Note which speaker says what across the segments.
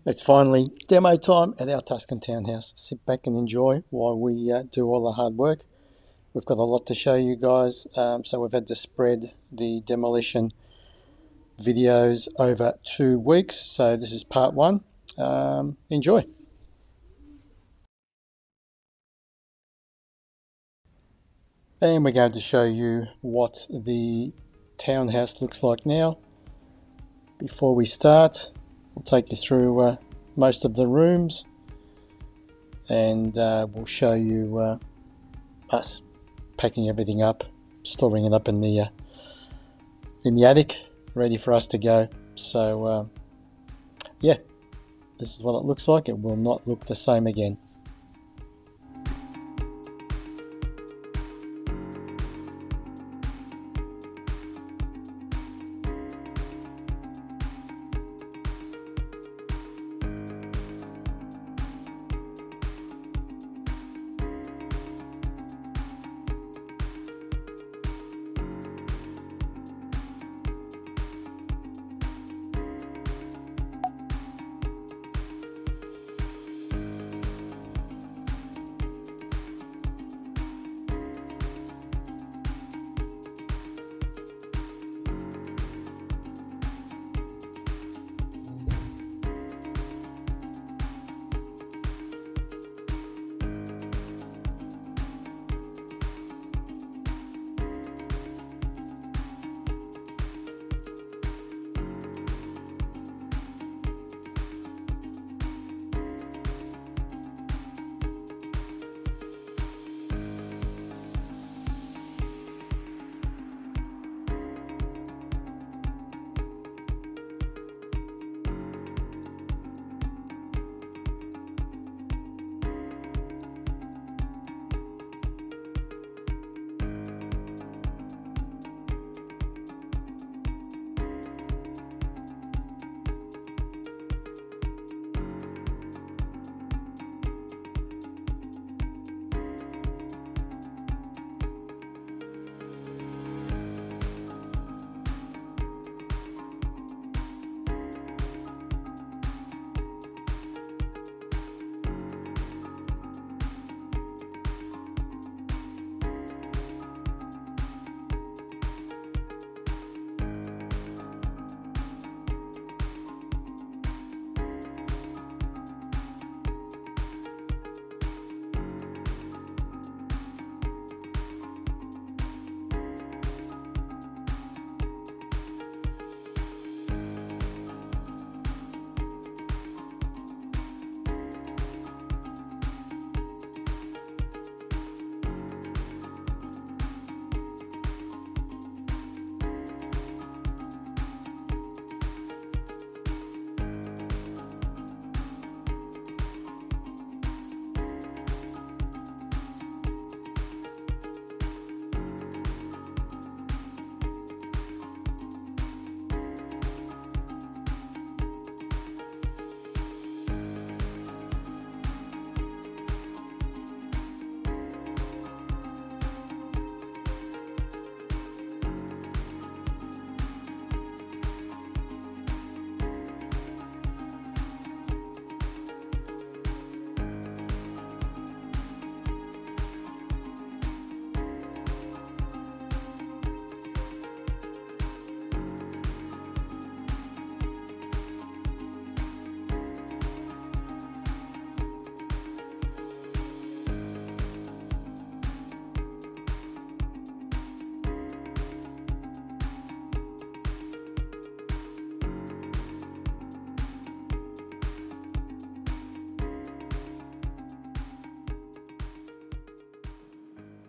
Speaker 1: It's finally demo time at our Tuscan townhouse. Sit back and enjoy while we do all the hard work. We've got a lot to show you guys, so we've had to spread the demolition videos over 2 weeks. So this is part one. Enjoy. And we're going to show you what the townhouse looks like now. Before we start, we'll take you through most of the rooms, and we'll show you us packing everything up, storing it up in the attic, ready for us to go. So yeah, this is what it looks like. It will not look the same again.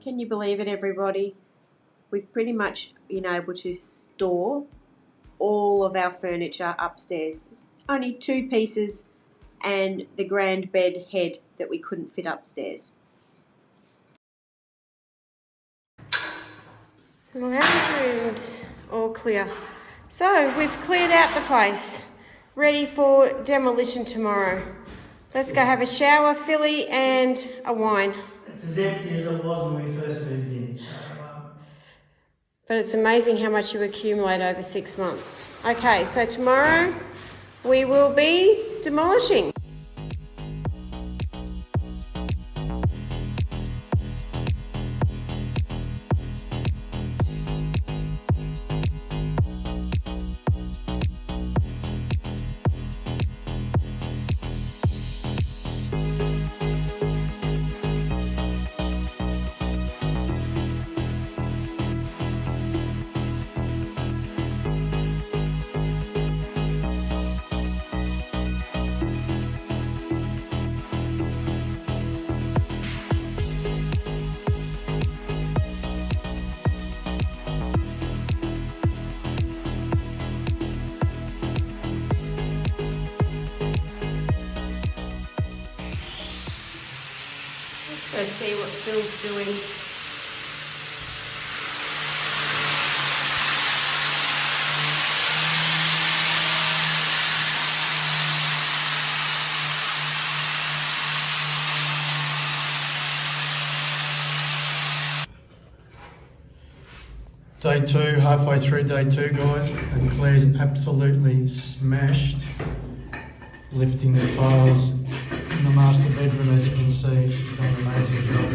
Speaker 2: Can you believe it, everybody? We've pretty much been able to store all of our furniture upstairs. There's only 2 pieces and the grand bed head that we couldn't fit upstairs.
Speaker 3: The lounge room's all clear. So we've cleared out the place, ready for demolition tomorrow. Let's go have a shower, Philly, and a wine.
Speaker 4: It's as empty as it was when we first moved in. So,
Speaker 3: But it's amazing how much you accumulate over 6 months. Okay, so tomorrow we will be demolishing. Let's go see what Phil's doing.
Speaker 1: Day 2, halfway through day 2, guys, and Claire's absolutely smashed lifting the tiles in the master bedroom. As you can see, she's done an amazing job.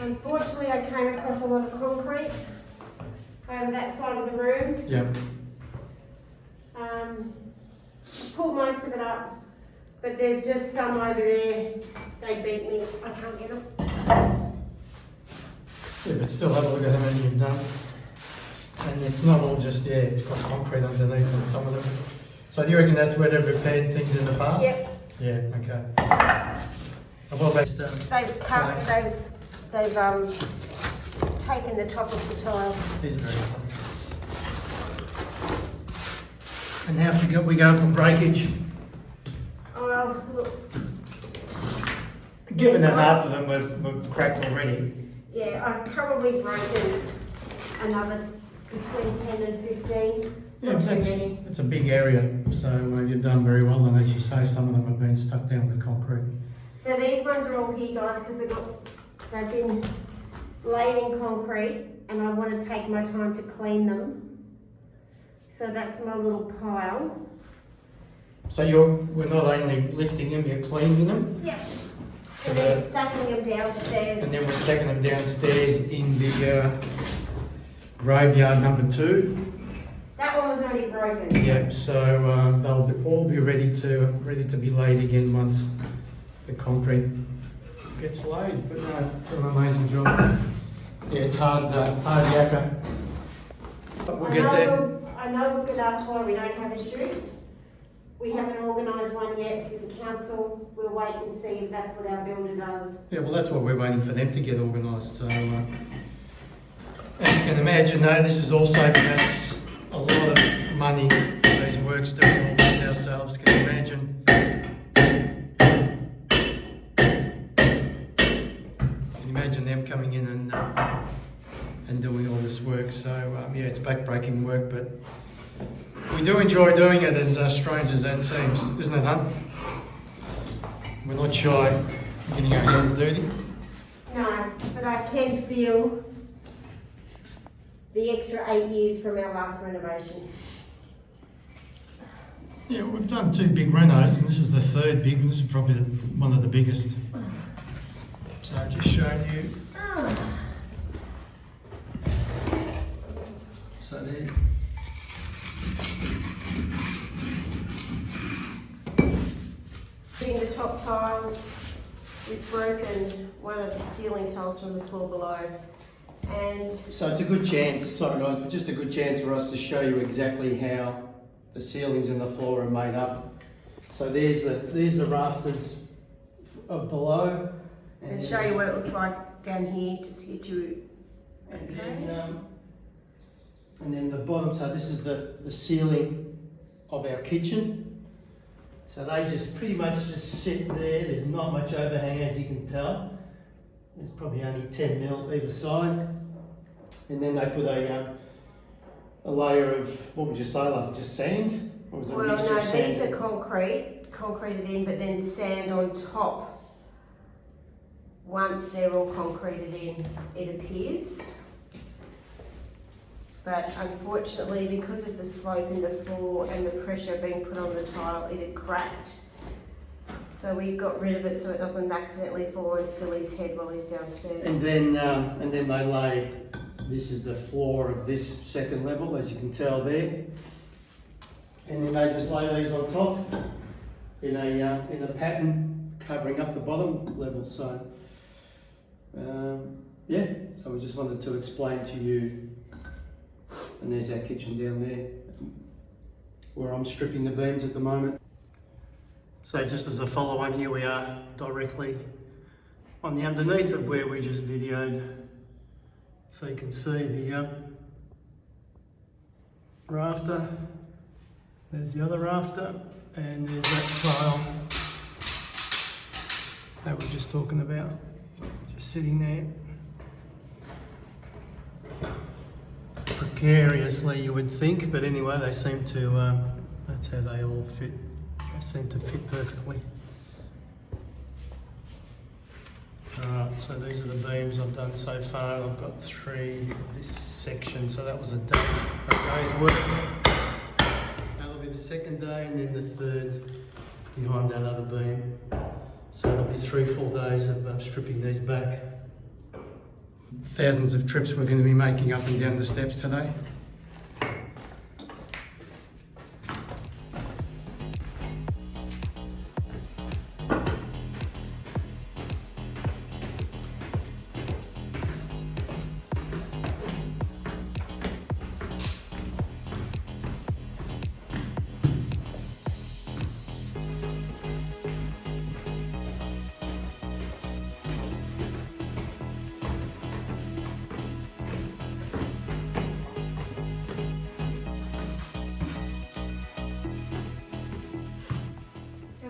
Speaker 3: Unfortunately, I came across a lot of concrete over that side of the room.
Speaker 1: Yep.
Speaker 3: Pulled most of it up, but there's just some over there. They beat me. I can't get them.
Speaker 1: Yeah, but still have a look at how many you've done. And it's not all just, yeah, it's got concrete underneath on some of them. So do you reckon that's where they've repaired things in the past?
Speaker 3: Yep.
Speaker 1: Yeah, okay. And what about
Speaker 3: They've taken the top of the tile.
Speaker 1: These are very funny. And how we go for breakage?
Speaker 3: Oh, well, look.
Speaker 1: Given that half of them were cracked already.
Speaker 3: Yeah, I've probably broken another between 10 and 15.
Speaker 1: Yeah,
Speaker 3: Not too
Speaker 1: that's
Speaker 3: many.
Speaker 1: a big area, so you've done very well. And as you say, some of them have been stuck down with concrete.
Speaker 3: So these ones are all here, guys, because they've been laid in concrete, and I want to take my time to clean them. So that's my little pile.
Speaker 1: So we're not only lifting them, you're cleaning them?
Speaker 3: Yep. And then stacking them downstairs.
Speaker 1: And then we're stacking them downstairs in the graveyard number 2.
Speaker 3: That one was already broken.
Speaker 1: Yep. So they'll all be ready to be laid again once the concrete gets laid. But no, it's an amazing job. Yeah, it's hard yakka, but we'll get there.
Speaker 3: I know we could ask why we don't have a shoot. We haven't organised one yet through the council. We'll wait and see if that's what our builder does.
Speaker 1: Yeah, well, that's what we're waiting for them to get organised. So, as you can imagine, though, this is all saving us a lot of money for these works doing all this ourselves. Can you imagine? Can you imagine them coming in and doing all this work? So, yeah, it's back-breaking work, but we do enjoy doing it, as strange as that seems, isn't it, huh? We're not shy of getting our hands dirty.
Speaker 3: No, but I can feel the extra 8 years from our last renovation.
Speaker 1: Yeah, we've done 2 big renos, and this is the 3rd big one. This is probably one of the biggest. So just showing you. So there.
Speaker 3: Putting the top tiles, we've broken one of the ceiling tiles from the floor below. And
Speaker 1: So it's a good chance, sorry guys, but just a good chance for us to show you exactly how the ceilings and the floor are made up. So there's the rafters of below.
Speaker 3: I'll show you what it looks like down here, just to get you.
Speaker 1: And then the bottom, so this is the ceiling of our kitchen. So they just pretty much just sit there. There's not much overhang, as you can tell. There's probably only 10 mil either side. And then they put a layer of, what would you say, like just sand? Or was it a
Speaker 3: Well,
Speaker 1: mixture
Speaker 3: no,
Speaker 1: of sand?
Speaker 3: these are concreted in, but then sand on top once they're all concreted in, it appears. But unfortunately, because of the slope in the floor and the pressure being put on the tile, it had cracked. So we got rid of it so it doesn't accidentally fall on Philly's head while he's downstairs.
Speaker 1: And then they lay, this is the floor of this second level, as you can tell there. And then they just lay these on top in a pattern covering up the bottom level. So yeah, so we just wanted to explain to you. And there's our kitchen down there, where I'm stripping the beams at the moment. So just as a follow-on, here we are directly on the underneath of where we just videoed. So you can see the rafter, there's the other rafter, and there's that tile that we're just talking about, just sitting there. Precariously, you would think, but anyway, they seem to, that's how they all fit. They seem to fit perfectly. Alright, so these are the beams I've done so far. I've got 3 of this section, so that was a day's work. That'll be the second day, and then the third behind that other beam. So there'll be 3 full days of stripping these back. Thousands of trips we're going to be making up and down the steps today.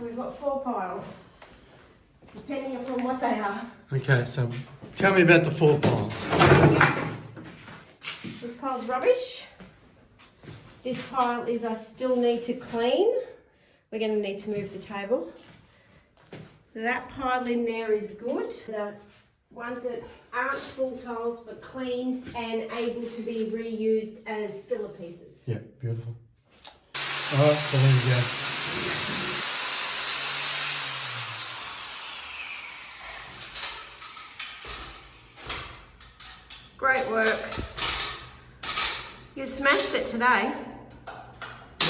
Speaker 3: We've got 4 piles, depending upon what they are.
Speaker 1: Okay, so tell me about the 4 piles.
Speaker 3: This pile's rubbish. This pile is I still need to clean. We're going to need to move the table. That pile in there is good. The ones that aren't full tiles but cleaned and able to be reused as filler pieces.
Speaker 1: Yeah, beautiful. Alright, so there you go.
Speaker 3: Great work. You smashed it today.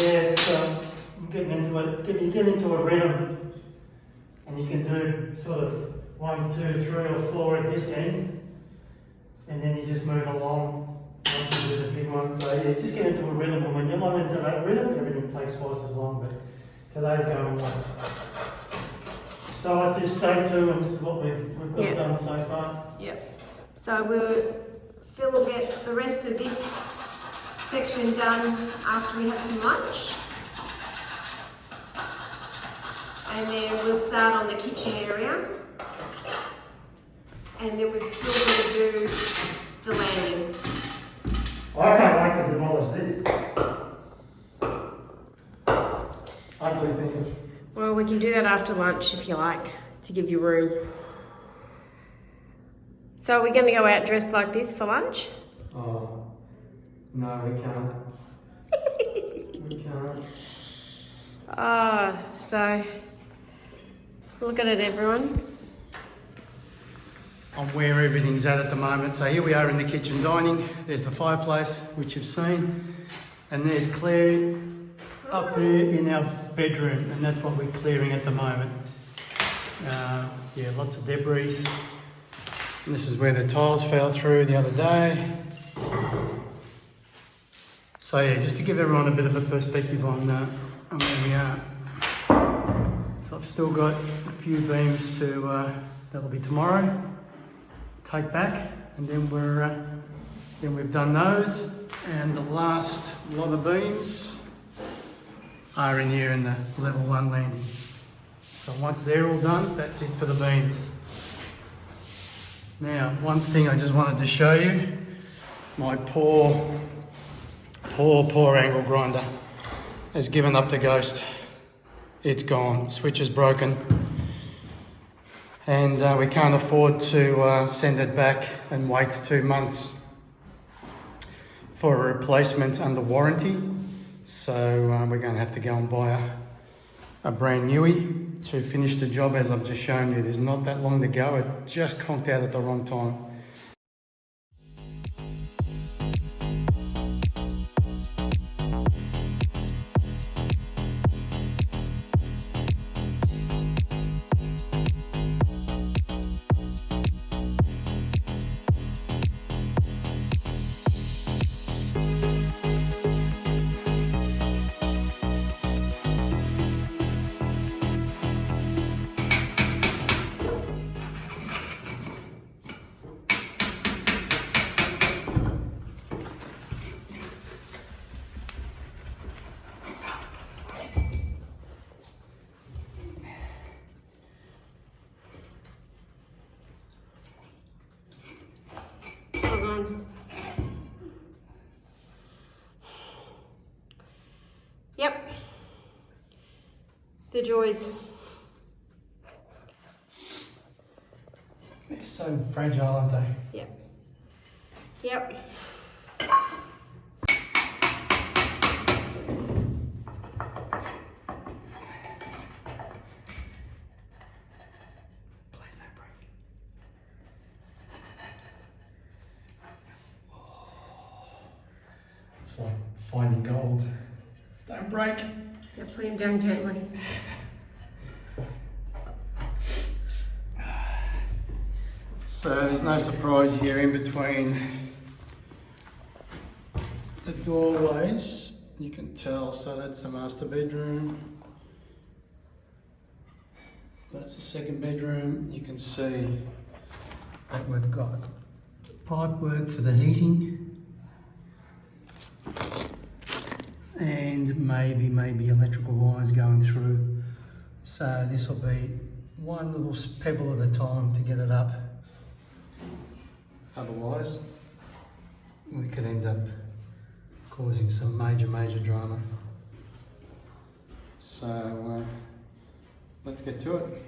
Speaker 1: Yeah, it's getting into a rhythm, and you can do sort of 1, 2, 3 or 4 at this end, and then you just move along once you do the big one. So yeah, just get into a rhythm, and when you're not into that rhythm, everything takes twice as long, but today's going well. So what's this, day 2, and this is what we've got done so far?
Speaker 3: Yep. So Phil will get the rest of this section done after we have some lunch. And then we'll start on the kitchen area. And then we've still got to do the landing.
Speaker 1: I can't wait to demolish this. Ugly thing.
Speaker 3: Well, we can do that after lunch if you like, to give you room. So we're going to go out dressed like this for lunch?
Speaker 1: Oh, no, we can't. We can't.
Speaker 3: So look at it, everyone.
Speaker 1: On where everything's at the moment. So here we are in the kitchen dining. There's the fireplace, which you've seen. And there's Claire up there in our bedroom, and that's what we're clearing at the moment. Yeah, lots of debris. And this is where the tiles fell through the other day. So yeah, just to give everyone a bit of a perspective on where we are. So I've still got a few beams to that'll be tomorrow. Take back, and then we've done those, and the last lot of beams are in here in the level 1 landing. So once they're all done, that's it for the beams. Now, one thing I just wanted to show you, my poor angle grinder has given up the ghost. It's gone, switch is broken. and we can't afford to send it back and wait 2 months for a replacement under warranty. So we're going to have to go and buy a brand newie to finish the job. As I've just shown you, there's not that long to go. It just conked out at the wrong time.
Speaker 3: Yep. The joys.
Speaker 1: They're so fragile, aren't they?
Speaker 3: Yep. Yep.
Speaker 1: Please don't break. It's like finding gold. Don't break.
Speaker 3: Now put him down gently.
Speaker 1: So there's no surprise here in between the doorways. You can tell, so that's the master bedroom. That's the second bedroom. You can see that we've got pipe work for the heating. And maybe electrical wires going through. So this will be one little pebble at a time to get it up. Otherwise, we could end up causing some major drama. So let's get to it.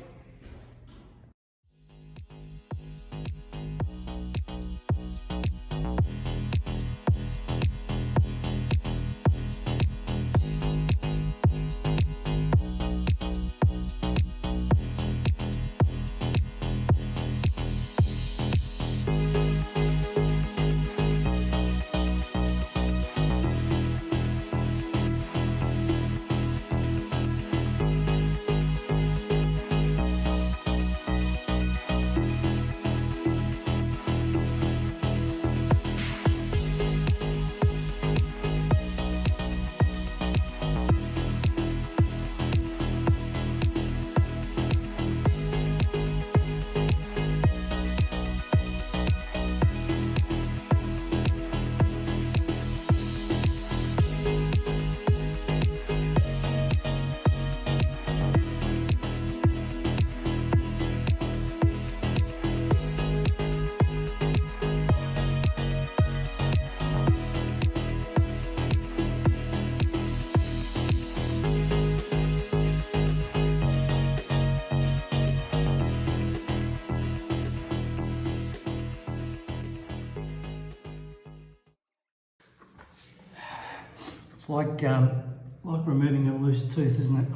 Speaker 1: It's like removing a loose tooth, isn't it?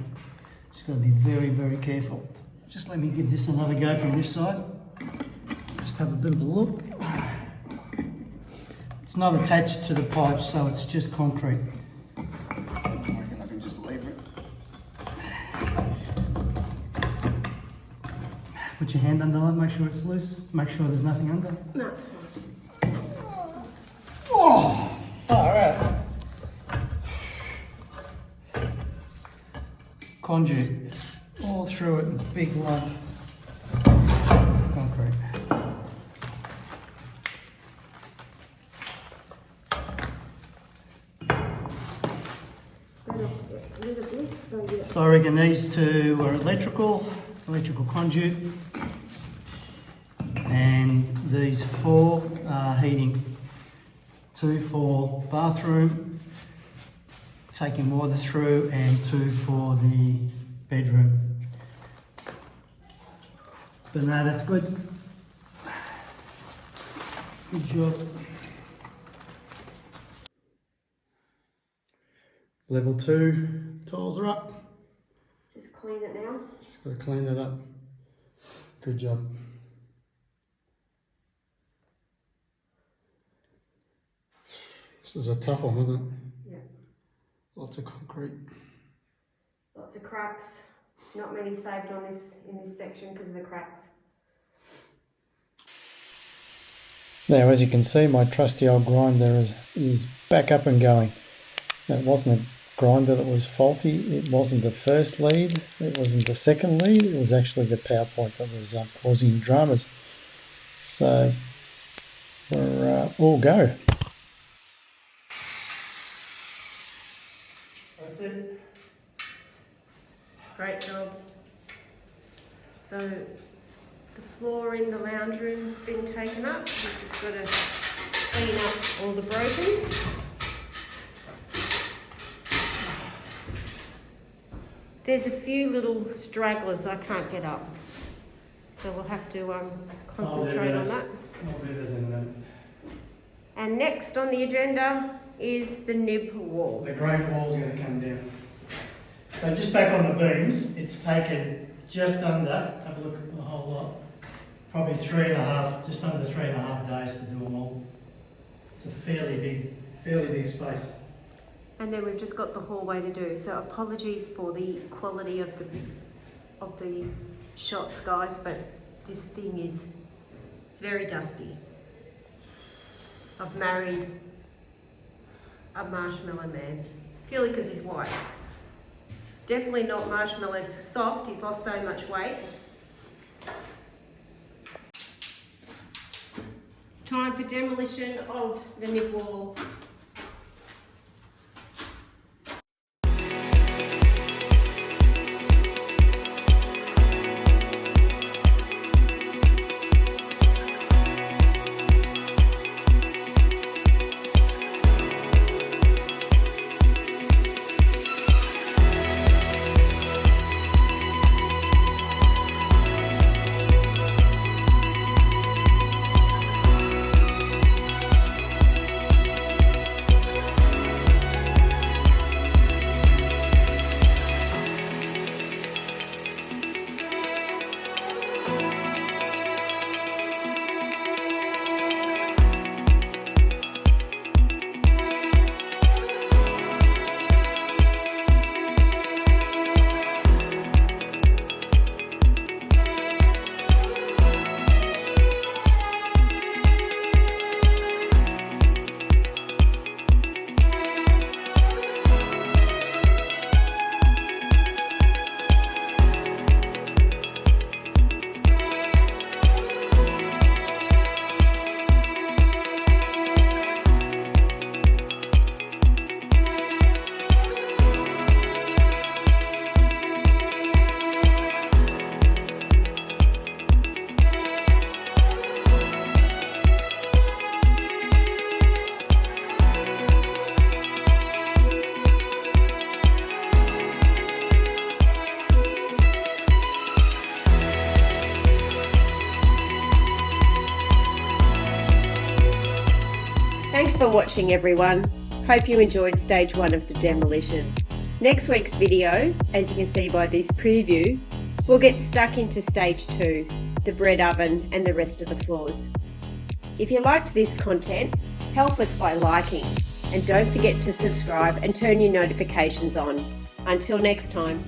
Speaker 1: Just got to be very careful. Just let me give this another go from this side. Just have a bit of a look. It's not attached to the pipe, so it's just concrete. I reckon I can just lever it. Put your hand under it, make sure it's loose. Make sure there's nothing under.
Speaker 3: No, it's fine.
Speaker 1: Oh, far out. Conduit all through it, a big lump of concrete. So I reckon these two are electrical conduit, and these four are heating. 2 for bathroom, taking water through, and 2 for the bedroom.
Speaker 4: But no, that's good. Good job. Level 2 tiles are up.
Speaker 3: Just clean it now.
Speaker 4: Just got to clean that up. Good job. This is a tough one, wasn't it?
Speaker 3: Yeah.
Speaker 4: Lots of concrete.
Speaker 3: Lots of cracks. Not many saved on this in this section because of the cracks.
Speaker 1: Now, as you can see, my trusty old grinder is back up and going. It wasn't a grinder that was faulty. It wasn't the first lead. It wasn't the second lead. It was actually the power point that was causing dramas. So we're all go.
Speaker 4: That's it.
Speaker 3: Great job. So the floor in the lounge room's been taken up. We've just got to clean up all the broken. There's a few little stragglers I can't get up. So we'll have to concentrate on that.
Speaker 4: I'll do those in a minute.
Speaker 3: And next on the agenda is the nib wall.
Speaker 4: The great wall's going to come down. So just back on the beams, it's taken just under, have a look at the whole lot, probably just under 3.5 days to do them all. It's a fairly big space.
Speaker 3: And then we've just got the hallway to do. So apologies for the quality of the shots, guys, but this thing is very dusty. I've married a marshmallow man, purely because he's white. Definitely not marshmallow soft, he's lost so much weight. It's time for demolition of the nib wall. Thanks for watching, everyone. Hope you enjoyed stage 1 of the demolition. Next week's video, as you can see by this preview, we'll get stuck into stage 2, the bread oven and the rest of the floors. If you liked this content, help us by liking, and don't forget to subscribe and turn your notifications on. Until next time.